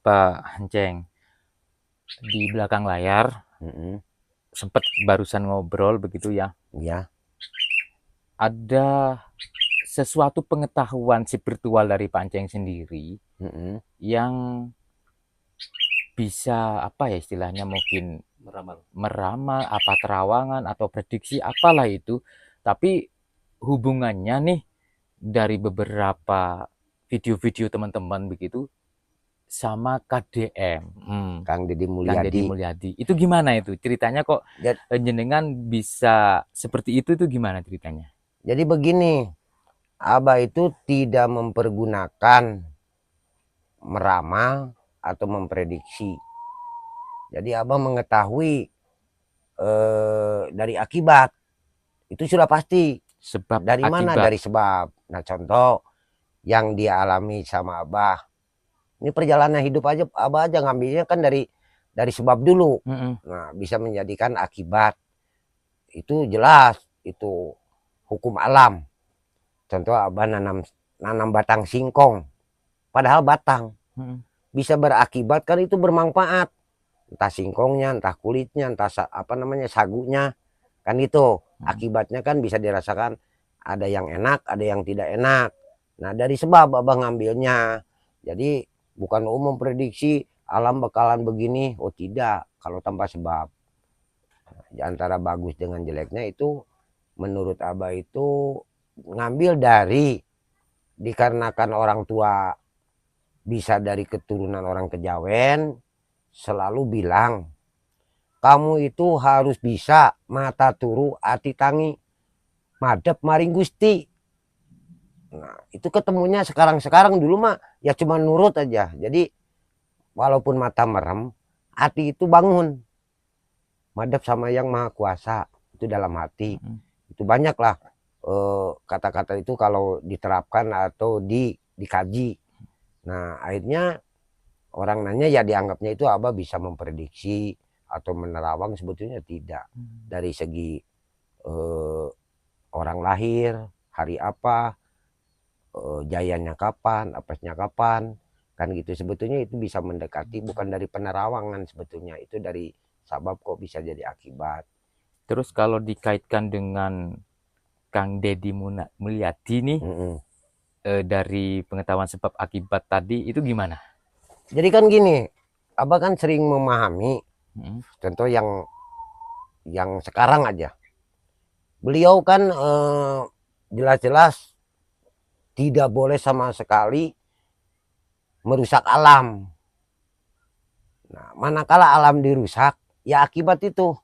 Pak Hanceng, di belakang layar sempat barusan ngobrol begitu ya. Ya. Ada sesuatu pengetahuan spiritual dari Pak Hanceng sendiri yang bisa apa ya istilahnya, mungkin meramal apa terawangan atau prediksi apalah itu, tapi hubungannya nih dari beberapa video-video teman-teman begitu sama KDM, Kang Deddy Kang Deddy Mulyadi. Mulyadi. Itu gimana itu ceritanya, kok jenengan bisa seperti itu gimana ceritanya? Jadi begini, Abah itu tidak mempergunakan meramal atau memprediksi. Jadi Abah mengetahui dari akibat. Itu sudah pasti. Sebab Dari mana? akibat. Dari sebab. Nah, contoh yang dia alami sama Abah. Ini perjalanan hidup aja, Abah aja ngambilnya kan dari sebab dulu. Nah, bisa menjadikan akibat. Itu jelas, itu hukum alam. Contoh Abah nanam batang singkong. Padahal batang. Bisa berakibat kan itu bermanfaat. Entah singkongnya, entah kulitnya, entah apa namanya sagunya. Kan itu akibatnya kan bisa dirasakan, ada yang enak, ada yang tidak enak. Nah, dari sebab Abah ngambilnya. Jadi bukan umum prediksi alam bakalan begini. Oh tidak, kalau tanpa sebab. Antara bagus dengan jeleknya itu menurut Abah itu ngambil dari, dikarenakan orang tua bisa dari keturunan orang Kejawen selalu bilang, kamu itu harus bisa mata turu ati tangi madep maring Gusti. Nah, itu ketemunya sekarang dulu mah ya cuma nurut aja. Jadi walaupun mata merem, hati itu bangun. Madep sama yang maha kuasa, itu dalam hati. Itu banyaklah kata-kata itu kalau diterapkan atau dikaji. Nah, akhirnya orang nanya ya dianggapnya itu Abah bisa memprediksi atau menerawang, sebetulnya tidak. Dari segi orang lahir, hari apa, jayanya kapan, apesnya kapan, kan gitu. Sebetulnya itu bisa mendekati, bukan dari penerawangan sebetulnya, itu dari sabab kok bisa jadi akibat. Terus kalau dikaitkan dengan Kang Deddy Mulyadi nih, dari pengetahuan sebab akibat tadi itu gimana? Jadi kan gini, Abah kan sering memahami, contoh yang sekarang aja. Beliau kan jelas-jelas tidak boleh sama sekali merusak alam. Nah, manakala alam dirusak, ya akibat itu.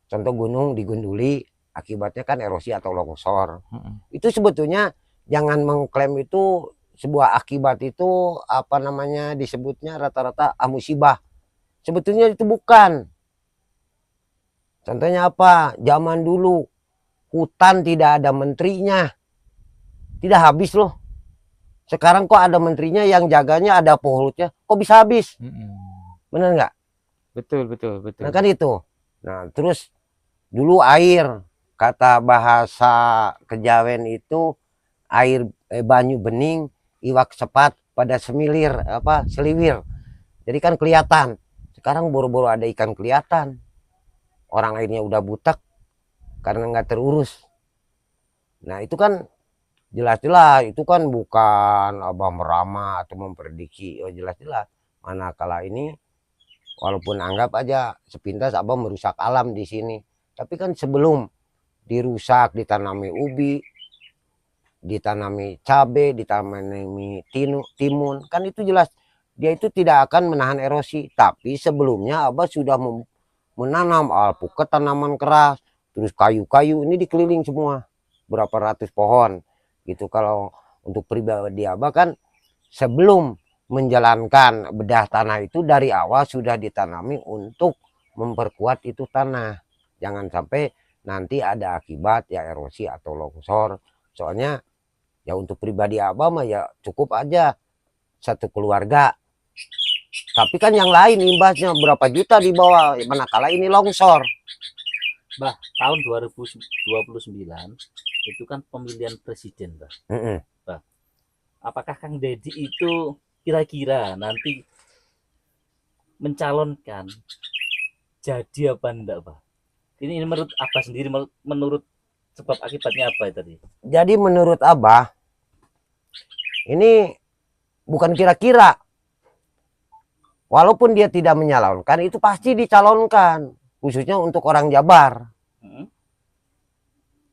Contoh gunung digunduli, akibatnya kan erosi atau longsor. Itu sebetulnya jangan mengklaim itu sebuah akibat itu apa namanya disebutnya rata-rata musibah. Sebetulnya itu bukan. Contohnya apa? Zaman dulu hutan tidak ada menterinya. Tidak habis loh. Sekarang kok ada menterinya yang jaganya ada pohonnya. Kok bisa habis? Bener nggak? Betul. Nah kan itu. Nah terus dulu air, kata bahasa Kejawen itu air banyu bening, iwak sepat pada semilir apa seliwir. Jadi kan kelihatan. Sekarang boro-boro ada ikan kelihatan. Orang airnya udah butek karena nggak terurus. Nah itu kan jelas-jelas itu kan bukan Abah meramal atau memprediksi. Oh jelas-jelas. Manakala ini walaupun anggap aja sepintas Abah merusak alam di sini. Tapi kan sebelum dirusak, ditanami ubi, ditanami cabai, ditanami timun, kan itu jelas dia itu tidak akan menahan erosi. Tapi sebelumnya Abah sudah menanam alpukat, tanaman keras, terus kayu-kayu ini dikeliling semua, berapa ratus pohon gitu. Kalau untuk pribadi Abah kan sebelum menjalankan bedah tanah itu dari awal sudah ditanami untuk memperkuat itu tanah. Jangan sampai nanti ada akibat ya erosi atau longsor. Soalnya ya untuk pribadi Abah mah ya cukup aja satu keluarga. Tapi kan yang lain imbasnya berapa juta di bawah, manakala ini longsor. Bah, tahun 2029 itu kan pemilihan presiden, Bah. Bah, apakah Kang Deddy itu kira-kira nanti mencalonkan, jadi apa enggak, Pak? Ini menurut Abah sendiri, menurut sebab akibatnya apa tadi? Jadi menurut Abah, ini bukan kira-kira. Walaupun dia tidak menyalonkan, itu pasti dicalonkan. Khususnya untuk orang Jabar.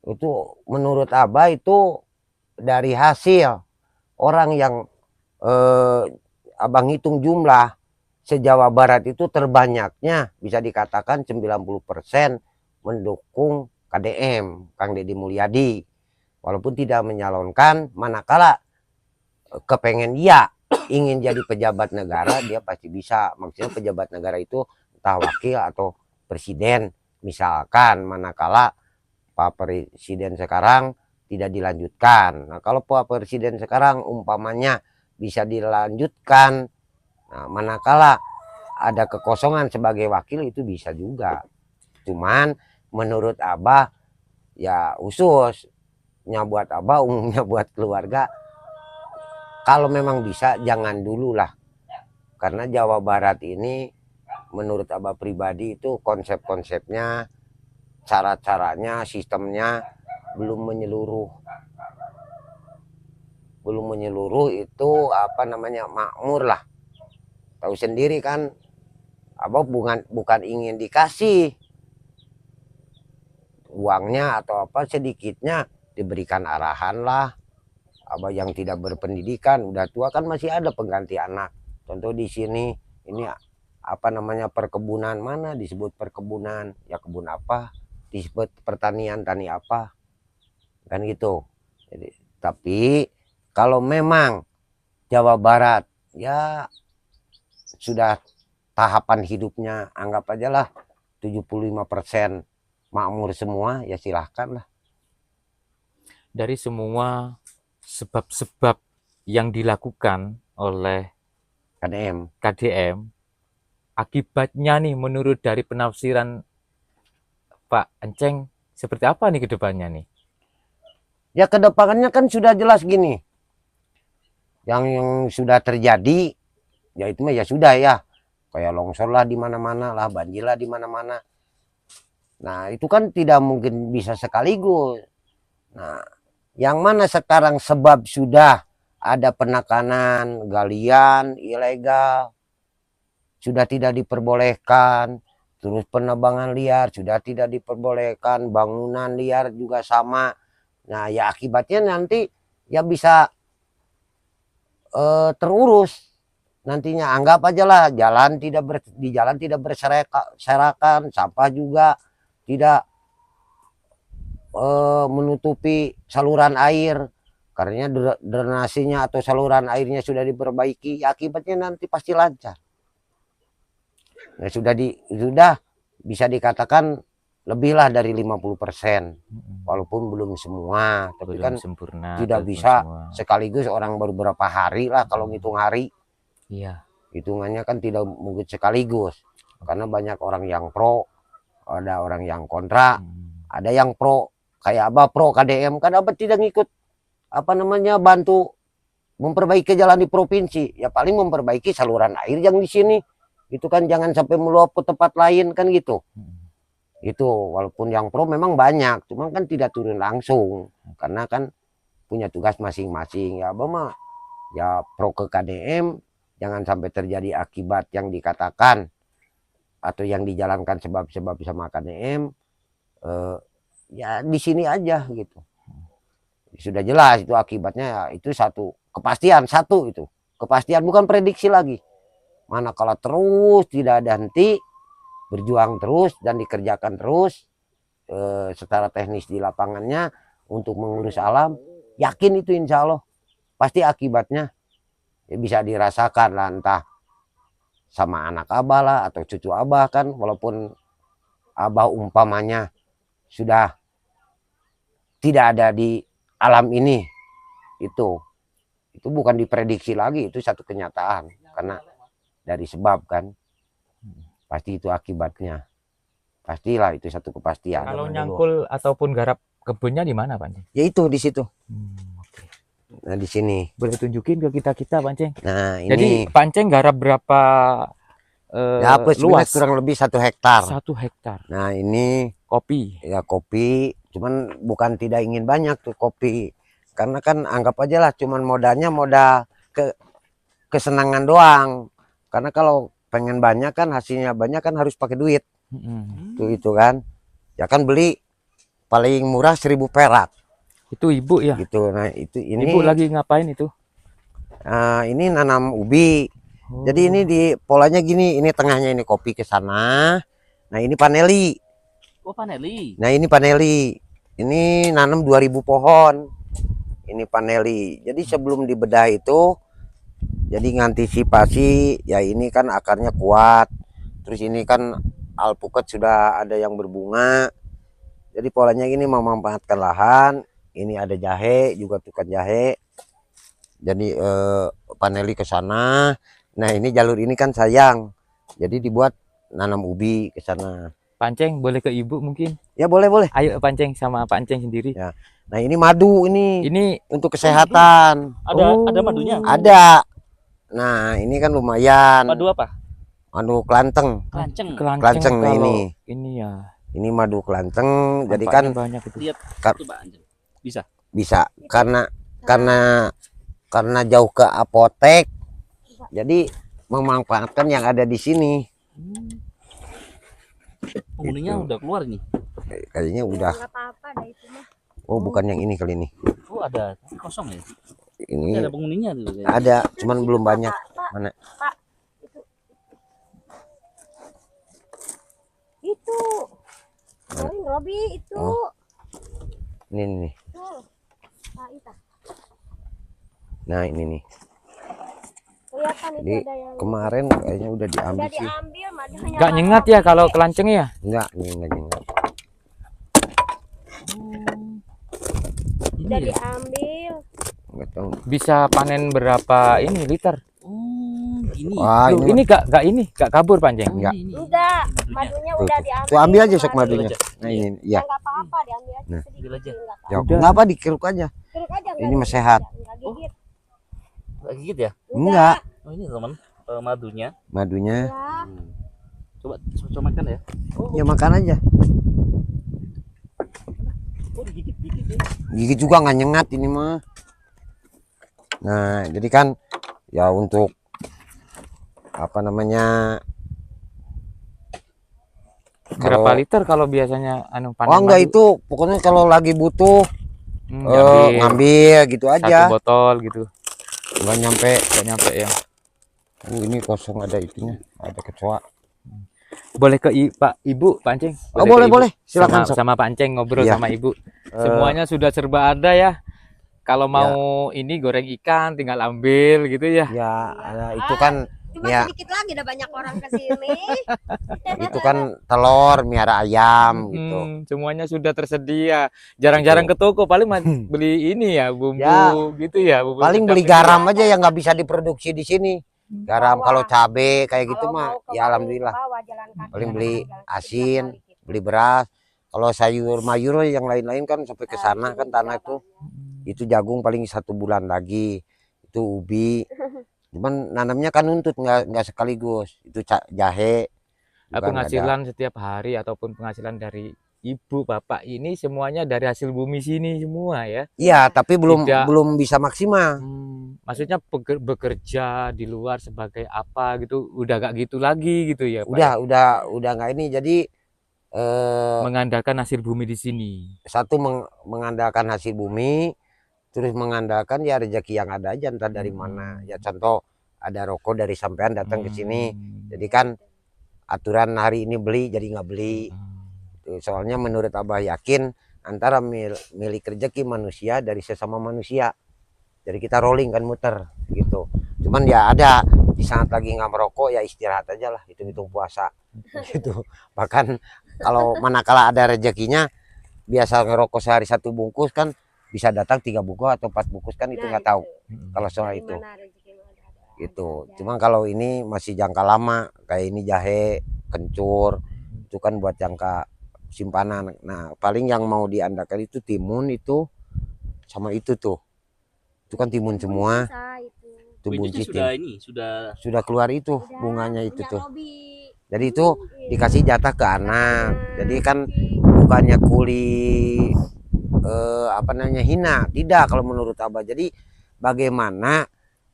Itu menurut Abah itu dari hasil orang yang Abang hitung jumlah se-Jawa Barat itu terbanyaknya bisa dikatakan 90% mendukung KDM, Kang Deddy Mulyadi. Walaupun tidak menyalonkan, manakala kepengen dia ingin jadi pejabat negara, dia pasti bisa. Maksudnya pejabat negara itu entah wakil atau presiden. Misalkan manakala Pak Presiden sekarang tidak dilanjutkan. Nah, kalau Pak Presiden sekarang umpamanya bisa dilanjutkan, nah, manakala ada kekosongan sebagai wakil itu bisa juga. Cuman menurut Abah, ya khususnya buat Abah, umumnya buat keluarga, kalau memang bisa jangan dulu lah. Karena Jawa Barat ini menurut Abah pribadi itu konsep-konsepnya, cara-caranya, sistemnya belum menyeluruh. Belum menyeluruh itu apa namanya, makmur lah. Tahu sendiri kan, Abah bukan ingin dikasih uangnya atau apa, sedikitnya diberikan arahan lah. Abah yang tidak berpendidikan, udah tua kan masih ada pengganti anak. Contoh di sini, ini apa namanya, perkebunan, mana disebut perkebunan, ya kebun apa, disebut pertanian, tani apa, kan gitu. Jadi, tapi kalau memang Jawa Barat ya sudah tahapan hidupnya, anggap aja lah 75% makmur semua, ya silahkan lah. Dari semua sebab-sebab yang dilakukan oleh KDM, akibatnya nih menurut dari penafsiran Pak Enceng seperti apa nih ke depannya nih? Ya ke depannya kan sudah jelas gini. Yang sudah terjadi ya itu mah ya sudah ya. Kayak longsor lah di mana-mana lah, banjir lah di mana-mana. Nah, itu kan tidak mungkin bisa sekaligus. Nah, yang mana sekarang sebab sudah ada penekanan galian ilegal, sudah tidak diperbolehkan, terus penebangan liar sudah tidak diperbolehkan, bangunan liar juga sama. Nah, ya akibatnya nanti ya bisa terurus nantinya. Anggap aja lah di jalan tidak berserakan, sampah juga tidak menutupi saluran air karena drenasinya atau saluran airnya sudah diperbaiki, ya akibatnya nanti pasti lancar. Nah, sudah bisa dikatakan lebihlah dari 50%, walaupun belum semua, tapi belum kan sempurna, tidak bisa semua sekaligus. Orang baru berapa hari lah kalau ngitung hari. Iya. Hitungannya kan tidak mungkin sekaligus, karena banyak orang yang pro, ada orang yang kontra, ada yang pro. Kayak Abah pro KDM, kan Abah tidak ngikut apa namanya, bantu memperbaiki jalan di provinsi, ya paling memperbaiki saluran air yang di sini. Itu kan jangan sampai meluap ke tempat lain kan gitu. Itu walaupun yang pro memang banyak, cuma kan tidak turun langsung karena kan punya tugas masing-masing. Ya Abah mah ya pro ke KDM, jangan sampai terjadi akibat yang dikatakan atau yang dijalankan sebab-sebab sama KDM. Ya di sini aja gitu. Sudah jelas itu akibatnya, ya itu satu kepastian, itu kepastian, bukan prediksi lagi. Manakala terus tidak ada henti, berjuang terus dan dikerjakan terus secara teknis di lapangannya untuk mengurus alam, yakin itu insya Allah pasti akibatnya ya bisa dirasakan lah, entah sama anak Abah lah atau cucu Abah kan, walaupun Abah umpamanya sudah tidak ada di alam ini, itu bukan diprediksi lagi, itu satu kenyataan karena dari sebab kan pasti itu akibatnya, pastilah itu satu kepastian. Kalau nyangkul ataupun garap kebunnya di mana, Pak? Ya itu di situ. Okay. Nah di sini boleh tunjukin ke kita Pak Enceng. Nah ini. Jadi Pak Enceng garap berapa Ya plus luas minus kurang lebih 1 hektar. 1 hektar. Nah ini Kopi. ya kopi, cuman bukan tidak ingin banyak tuh kopi, karena kan anggap aja lah cuman modalnya modal kesenangan doang. Karena kalau pengen banyak kan hasilnya banyak kan harus pakai duit. Tuh itu kan, ya kan beli paling murah 1.000 perak. Itu ibu ya? Gitu. Nah itu ini. Ibu lagi ngapain itu? Ini nanam ubi. Jadi ini di polanya gini, ini tengahnya ini kopi ke sana. Nah ini paneli. Oh paneli. Nah ini paneli. Ini nanam 2.000 pohon. Ini paneli. Jadi sebelum dibedah itu, jadi ngantisipasi ya ini kan akarnya kuat. Terus ini kan alpukat sudah ada yang berbunga. Jadi polanya ini memanfaatkan lahan. Ini ada jahe, juga tukang jahe. Jadi paneli ke sana. Nah ini jalur ini kan sayang. Jadi dibuat nanam ubi ke sana. Panceng boleh ke ibu mungkin? Ya boleh boleh. Ayo Panceng sama Pak Panceng sendiri. Ya. Nah ini madu ini. Ini untuk kesehatan. Ada madunya? Ada. Nah ini kan lumayan. Madu apa? Madu kelanteng. Kelanceng. Nah, ini. Ini ya. Ini madu kelanteng. Jadi kan banyak itu. Lihat itu Pak Anjem. Bisa. Bisa karena jauh ke apotek. Jadi memanfaatkan yang ada di sini. Penghuninya udah keluar nih. Kayaknya udah. Oh bukan yang ini kali ini. Oh ada kosong ya. Ini ada penghuninya tuh. Ada, cuman belum banyak. Mana? Itu. Robi itu. Oh. Ini nih. Nah ini nih. Jadi kemarin kayaknya udah diambil sih. Nggak nyengat ya kalau kelanceng ya? Enggak, ini enggak nyengat. Udah diambil. Enggak tahu. Bisa panen berapa ini liter? Ini. Wah, Loh, ini gak kabur Panceng? Enggak. Enggak, madunya udah diambil. Tuh ambil aja sok madunya. Nah ini, ya. Enggak apa-apa, diambil aja Nah. sedikit. Ambil aja. Ya, Udah. enggak apa dikeruk aja. Keruk aja, Ini mah sehat. Enggak gigit. Nggak gigit ya? Enggak. Oh ini teman madunya. Madunya. Ya. Coba makan ya. Ya makan aja. Oh digigit ya. Gigit juga nggak nyengat ini mah. Nah, jadi kan ya untuk apa namanya? Berapa liter kalau biasanya panen? Oh enggak madu? itu, pokoknya kalau lagi butuh ngambil gitu aja. 1 botol gitu. Enggak nyampe ya. Ini kosong ada itunya, ada kecoa. Boleh ke Pak Ibu Panceng? Oh boleh, silakan. Sama Panceng ngobrol Iya. sama Ibu. Semuanya sudah serba ada ya. Kalau mau ini goreng ikan tinggal ambil gitu ya. Ya, itu kan Cuma ya sedikit lagi udah banyak orang ke sini. itu kan telur, miara ayam gitu. Semuanya sudah tersedia. Jarang-jarang ke toko, paling beli ini ya bumbu Ya, gitu ya. Bumbu paling beli garam aja yang nggak bisa diproduksi di sini. Garam kalau cabe kayak gitu mah ya alhamdulillah. Paling beli asin, beli beras. Kalau sayur mayur yang lain-lain kan sampai ke sana kan tanah itu. Itu jagung paling 1 bulan lagi. Itu ubi. Cuman nanamnya kan nuntut nggak sekaligus. Itu jahe. Penghasilan setiap hari ataupun penghasilan dari ibu bapak ini semuanya dari hasil bumi sini semua ya. Iya, tapi belum bisa maksimal. Maksudnya bekerja di luar sebagai apa gitu udah gak gitu lagi gitu ya Pak? Udah nggak ini. Jadi mengandalkan hasil bumi di sini. Satu mengandalkan hasil bumi, terus mengandalkan ya rezeki yang ada aja entah dari mana. Ya contoh ada rokok dari sampean datang ke sini. Jadi kan aturan hari ini beli jadi nggak beli. Soalnya menurut Abah yakin antara milik rezeki manusia dari sesama manusia. Jadi kita rolling kan muter gitu. Cuman ya ada di saat lagi nggak merokok ya istirahat aja lah, hitung-hitung puasa gitu. Bahkan kalau manakala ada rezekinya biasa ngerokok sehari 1 bungkus kan bisa datang 3 bungkus atau 4 bungkus kan itu nggak tahu kalau soal itu gitu. Cuma kalau ini masih jangka lama kayak ini jahe kencur itu kan buat jangka simpanan. Nah paling yang mau diandalkan itu timun itu sama itu tuh. Itu kan timun semua. itu buncitin. Sudah ini, Sudah keluar itu Udah bunganya itu punya tuh. lobby. Jadi itu Iya. dikasih jatah ke anak. Jadi kan bukannya kuli apa namanya hina, tidak kalau menurut Abah. Jadi bagaimana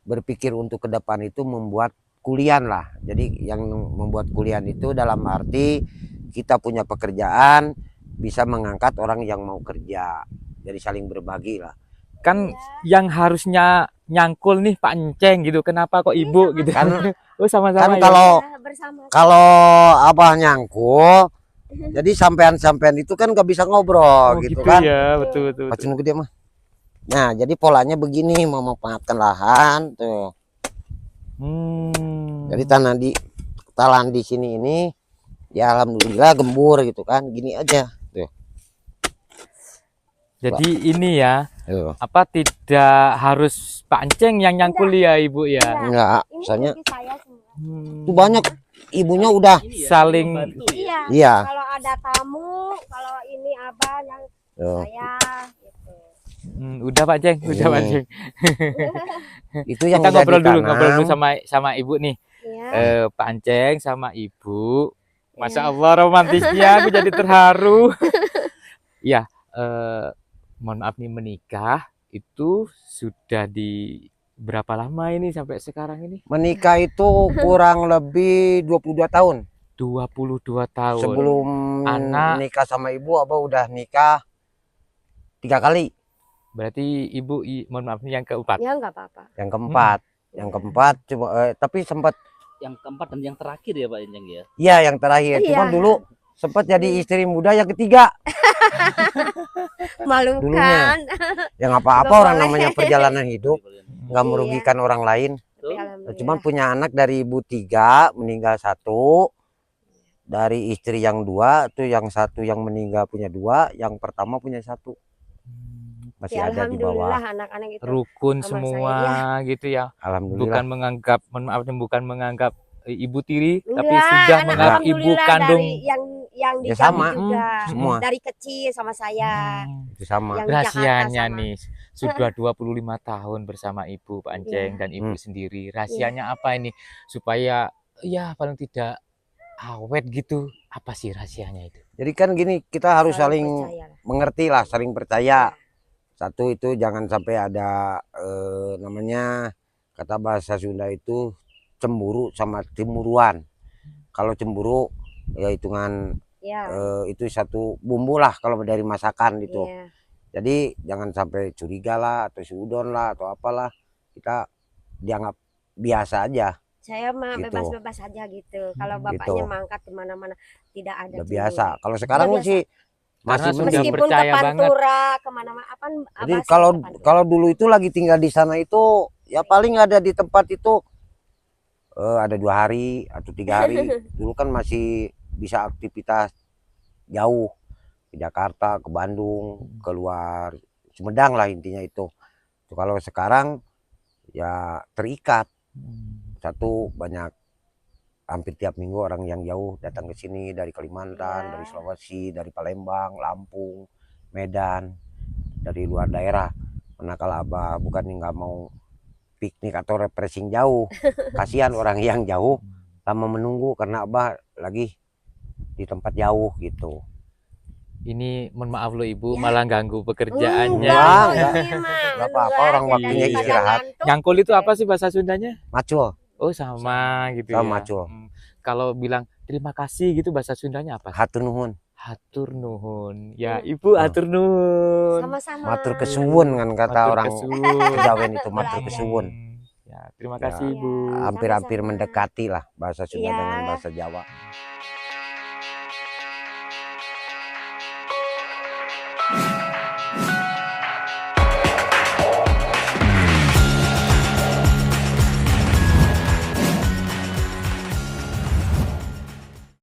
berpikir untuk ke depan itu membuat kulian lah. Jadi yang membuat kulian itu dalam arti kita punya pekerjaan bisa mengangkat orang yang mau kerja. Jadi saling berbagi lah. Kan yang harusnya nyangkul nih Pak Enceng gitu, kenapa kok ibu gitu? Kan Oh sama-sama kan ya. Ya, bersama. kalau Abah nyangkul, jadi sampean-sampean itu kan gak bisa ngobrol Oh, gitu kan. ya, betul betul. Pacun gede mah. Nah, jadi polanya begini, memanfaatkan lahan tuh. Jadi tanah di talan di sini ini ya alhamdulillah gembur gitu kan. Gini aja tuh. Jadi ini ya, Tuh. apa tidak harus Pak Enceng yang nyangkul ya Ibu ya? Enggak, Ini soalnya bagi saya semua. itu banyak ibunya udah Saling Iya. iya. Kalau ada tamu, kalau ini abah yang Tuh. saya gitu. Udah Pak Ceng, udah Pak Ceng. Itu yang Kita udah ngobrol dulu ditanam. sama Ibu nih. Iya. Pak Enceng sama Ibu. Masya Allah romantisnya, aku jadi terharu. Ya, mohon maaf nih, menikah itu sudah di berapa lama ini sampai sekarang ini? Menikah itu kurang lebih 22 tahun. 22 tahun. Sebelum Anak- nikah sama ibu, Abah udah nikah 3 kali. Berarti Ibu, mohon maaf nih yang keempat. Ya nggak apa-apa. Yang keempat, yang keempat cuma tapi sempat yang keempat dan yang terakhir ya Pak Enceng ya. ya yang terakhir. Iya. Cuma dulu sempat jadi istri muda yang ketiga. Malu Dulunya. kan. Ya nggak apa-apa, Nggak orang boleh. namanya perjalanan hidup, nggak Iya. merugikan orang lain. Tapi Tuh. alhamdulillah. Cuman punya anak dari ibu 3, meninggal 1. Dari istri yang 2, tuh yang 1 yang meninggal punya 2, yang pertama punya 1. Masih Ya, ada di alhamdulillah bawah. anak-anak itu. Rukun Sama semua gitu ya. Alhamdulillah. Bukan menganggap, mohon maaf nih, bukan menganggap ibu tiri, tapi Enggak, sudah anak menganggap ibu alhamdulillah kandung. dari yang di Ya, Jambi sama. juga. Semua. Dari kecil sama saya. Itu sama. Yang di Rahasianya Jakarta sama. nih sudah 25 tahun bersama Ibu Pak Enceng Iya. dan Ibu sendiri. Rahasianya apa ini supaya ya paling tidak awet gitu? Apa sih rahasianya itu? Jadi kan gini, kita harus saling percaya lah. mengerti lah, saling percaya. Satu itu jangan sampai ada namanya kata bahasa Sunda itu cemburu sama cemburuan. Kalau cemburu ya hitungan Ya. itu satu bumbu lah kalau dari masakan gitu. Iya. Jadi jangan sampai curiga lah atau sudon lah atau apalah, kita dianggap biasa aja. Saya mah Gitu. bebas-bebas aja gitu. Kalau bapaknya Gitu. mangkat kemana-mana tidak ada. Udah cemburu. biasa. Kalau sekarang Udah biasa. sih Karena masih sudah mending. Meskipun ke percaya banget. Pantura kemana-mana apa? Jadi kalau dulu itu lagi tinggal di sana itu ya paling ada di tempat itu ada 2 hari atau 3 hari. Dulu kan masih bisa aktivitas jauh ke Jakarta, ke Bandung, keluar Sumedang lah intinya itu. Kalau sekarang ya terikat. Satu, banyak hampir tiap minggu orang yang jauh datang ke sini dari Kalimantan, Ya. dari Sulawesi, dari Palembang, Lampung, Medan, dari luar daerah. Karena kalau Abah bukannya nggak mau piknik atau refreshing jauh, kasihan orang yang jauh lama menunggu karena Abah lagi di tempat jauh gitu. Ini mohon maaf loh Ibu, Ya. malah ganggu pekerjaannya. Enggak, Nggak Nggak apa-apa, orang waktunya istirahat. Nyangkul itu apa sih bahasa Sundanya? Macul, Oh sama gitu Sama, ya. Cul. Kalau bilang terima kasih gitu bahasa Sundanya apa? hatur nuhun, Hatur nuhun. Ya Ibu Oh. hatur nuhun. Sama-sama. matur kesuwun kan kata Matur orang kesuwun. Jawen itu matur Belajar. kesuwun. Ya, terima Ya. kasih Ibu. Ya. Hampir-hampir Sama-sama. mendekati lah bahasa Sunda Iya. dengan bahasa Jawa.